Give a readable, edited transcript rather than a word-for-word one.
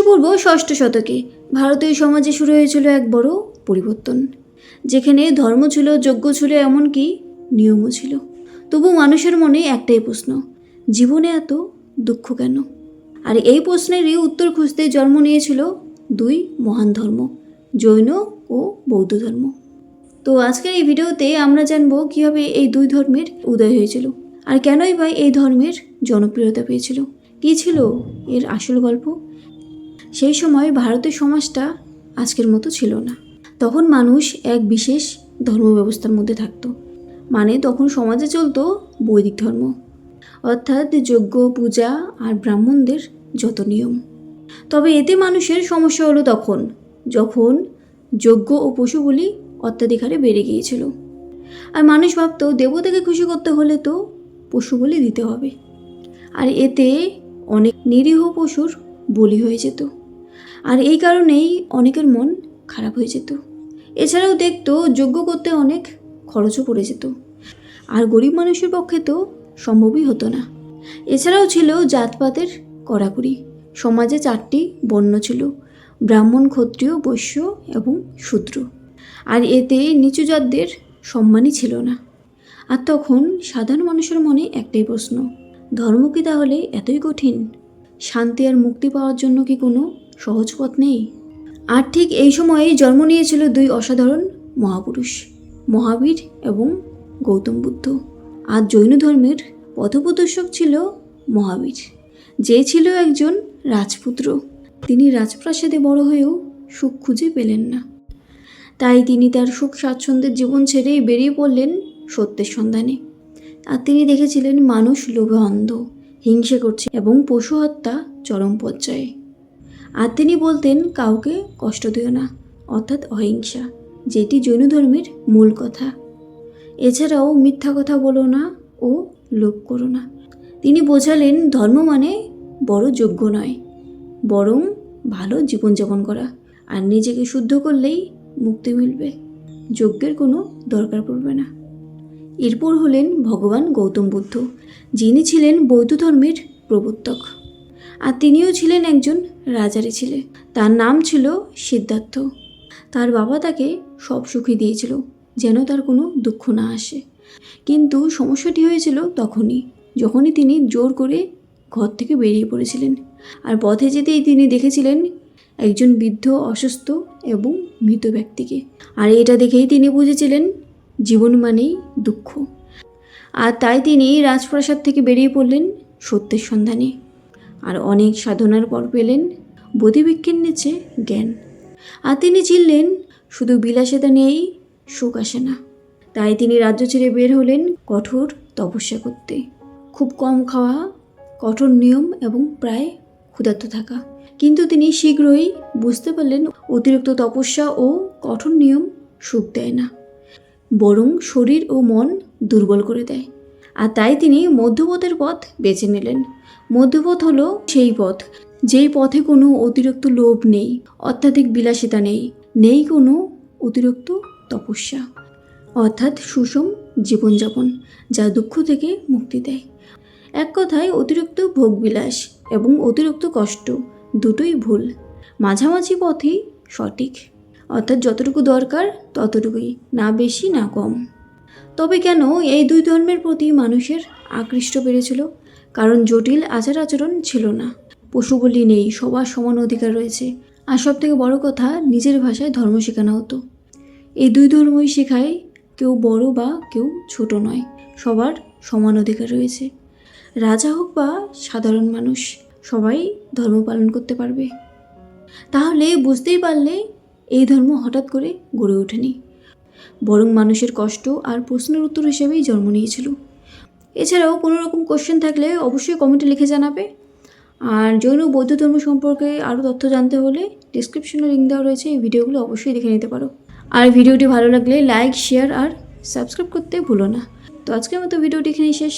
খ্রিস্টপূর্ব ৬ষ্ঠ শতকে ভারতীয় সমাজে শুরু হয়েছিল এক বড় পরিবর্তন, যেখানে ধর্ম ছিল, যজ্ঞ ছিল, এমনকি নিয়মও ছিল। তবু মানুষের মনে একটাই প্রশ্ন, জীবনে এত দুঃখ কেন? আর এই প্রশ্নেরই উত্তর খুঁজতে জন্ম নিয়েছিল দুই মহান ধর্ম, জৈন ও বৌদ্ধ ধর্ম। তো আজকের এই ভিডিওতে আমরা জানবো কীভাবে এই দুই ধর্মের উদয় হয়েছিল, আর কেনই বা এই ধর্মের জনপ্রিয়তা পেয়েছিল, কী ছিল এর আসল গল্প। সেই সময় ভারতের সমাজটা আজকের মতো ছিল না। তখন মানুষ এক বিশেষ ধর্ম ব্যবস্থার মধ্যে থাকতো। মানে তখন সমাজে চলতো বৈদিক ধর্ম, অর্থাৎ যজ্ঞ, পূজা আর ব্রাহ্মণদের যত নিয়ম। তবে এতে মানুষের সমস্যা হলো তখন, যখন যজ্ঞ ও পশু বলি অত্যাধিক হারে বেড়ে গিয়েছিল। আর মানুষ ভাবতো দেবতাকে খুশি করতে হলে তো পশু বলি দিতে হবে, আর এতে অনেক নিরীহ পশুর বলি হয়ে যেত। আর এই কারণেই অনেকের মন খারাপ হয়ে যেত। এছাড়াও দেখতো যজ্ঞ করতে অনেক খরচও পড়ে যেত, আর গরিব মানুষের পক্ষে তো সম্ভবই হতো না। এছাড়াও ছিল জাতপাতের কড়াকড়ি। সমাজে 4টি বর্ণ ছিল, ব্রাহ্মণ, ক্ষত্রিয়, বৈশ্য এবং শূদ্র। আর এতে নিচু জাতদের সম্মানই ছিল না। আর তখন সাধারণ মানুষের মনে একটাই প্রশ্ন, ধর্ম কি তাহলে এতই কঠিন? শান্তি আর মুক্তি পাওয়ার জন্য কি কোনো সহজ পথ নেই? আর ঠিক এই সময়েই জন্ম নিয়েছিল দুই অসাধারণ মহাপুরুষ, মহাবীর এবং গৌতম বুদ্ধ। আর জৈন ধর্মের পথপ্রদর্শক ছিল মহাবীর, যে ছিল একজন রাজপুত্র। তিনি রাজপ্রাসাদে বড় হয়েও সুখ খুঁজে পেলেন না। তাই তিনি তার সুখ স্বাচ্ছন্দ্যের জীবন ছেড়ে বেরিয়ে পড়লেন সত্যের সন্ধানে। আর তিনি দেখেছিলেন মানুষ লোভে অন্ধ, হিংসে করছে এবং পশু হত্যা চরম পর্যায়ে। আর তিনি বলতেন কাউকে কষ্ট দিও না, অর্থাৎ অহিংসা, যেটি জৈন ধর্মের মূল কথা। এছাড়াও মিথ্যা কথা বলো না ও লোভ করো না। তিনি বোঝালেন ধর্ম মানে বড় যজ্ঞ নয়, বরং ভালো জীবনযাপন করা, আর নিজেকে শুদ্ধ করলেই মুক্তি মিলবে, যজ্ঞের কোনো দরকার পড়বে না। এরপর হলেন ভগবান গৌতম বুদ্ধ, যিনি ছিলেন বৌদ্ধ ধর্মের প্রবর্তক। আর তিনিও ছিলেন একজন রাজারই ছেলে। তার নাম ছিল সিদ্ধার্থ। তার বাবা তাকে সব সুখই দিয়েছিল, যেন তার কোনো দুঃখ না আসে। কিন্তু সমস্যাটি হয়েছিল যখনই তিনি জোর করে ঘর থেকে বেরিয়ে পড়েছিলেন। আর পথে যেতেই তিনি দেখেছিলেন একজন বৃদ্ধ, অসুস্থ এবং মৃত ব্যক্তিকে। আর এটা দেখেই তিনি বুঝেছিলেন জীবন মানেই দুঃখ। আর তাই তিনি রাজপ্রাসাদ থেকে বেরিয়ে পড়লেন সত্যের সন্ধানে। আর অনেক সাধনার পর পেলেন বোধিবৃক্ষের নিচে জ্ঞান। আর তিনি চিনলেন শুধু বিলাসিতা নিয়েই সুখ আসে না। তাই তিনি রাজ্য ছেড়ে বের হলেন কঠোর তপস্যা করতে। খুব কম খাওয়া, কঠোর নিয়ম এবং প্রায় ক্ষুধার্ত থাকা। কিন্তু তিনি শীঘ্রই বুঝতে পারলেন অতিরিক্ত তপস্যা ও কঠোর নিয়ম সুখ দেয় না, বরং শরীর ও মন দুর্বল করে দেয়। আর তাই তিনি মধ্যপথের পথ বেছে নিলেন। মধ্যপথ হলো সেই পথ যেই পথে কোনো অতিরিক্ত লোভ নেই, অত্যাধিক বিলাসিতা নেই কোনো অতিরিক্ত তপস্যা, অর্থাৎ সুষম জীবনযাপন, যা দুঃখ থেকে মুক্তি দেয়। এক কথায় অতিরিক্ত ভোগবিলাস এবং অতিরিক্ত কষ্ট দুটোই ভুল, মাঝামাঝি পথই সঠিক। অর্থাৎ যতটুকু দরকার ততটুকুই, না বেশি না কম। তবে কেন এই দুই ধর্মের প্রতি মানুষের আকৃষ্ট বেড়েছিল? কারণ জটিল আচার আচরণ ছিল না, পশু বলি নেই, সবার সমান অধিকার রয়েছে। আর সব থেকে বড় কথা, নিজের ভাষায় ধর্ম শেখানো হতো। এই দুই ধর্মই শেখায় কেউ বড় বা কেউ ছোট নয়, সবার সমান অধিকার রয়েছে। রাজা হোক বা সাধারণ মানুষ, সবাই ধর্ম পালন করতে পারবে। তাহলে বুঝতেই পারলে এই ধর্ম হঠাৎ করে গড়ে ওঠেনি, বরং মানুষের কষ্ট আর প্রশ্নের উত্তর হিসেবেই জন্ম নিয়েছিল। এছাড়াও কোনো রকম কোশ্চেন থাকলে অবশ্যই কমেন্টে লিখে জানাবে। আর জৈন বৌদ্ধ ধর্ম সম্পর্কে আরও তথ্য জানতে হলে ডিসক্রিপশনে লিঙ্ক দেওয়া রয়েছে, এই ভিডিওগুলো অবশ্যই দেখে নিতে পারো। আর ভিডিওটি ভালো লাগলে লাইক, শেয়ার আর সাবস্ক্রাইব করতে ভুলো না। তো আজকের মতো ভিডিওটি এখানেই শেষ।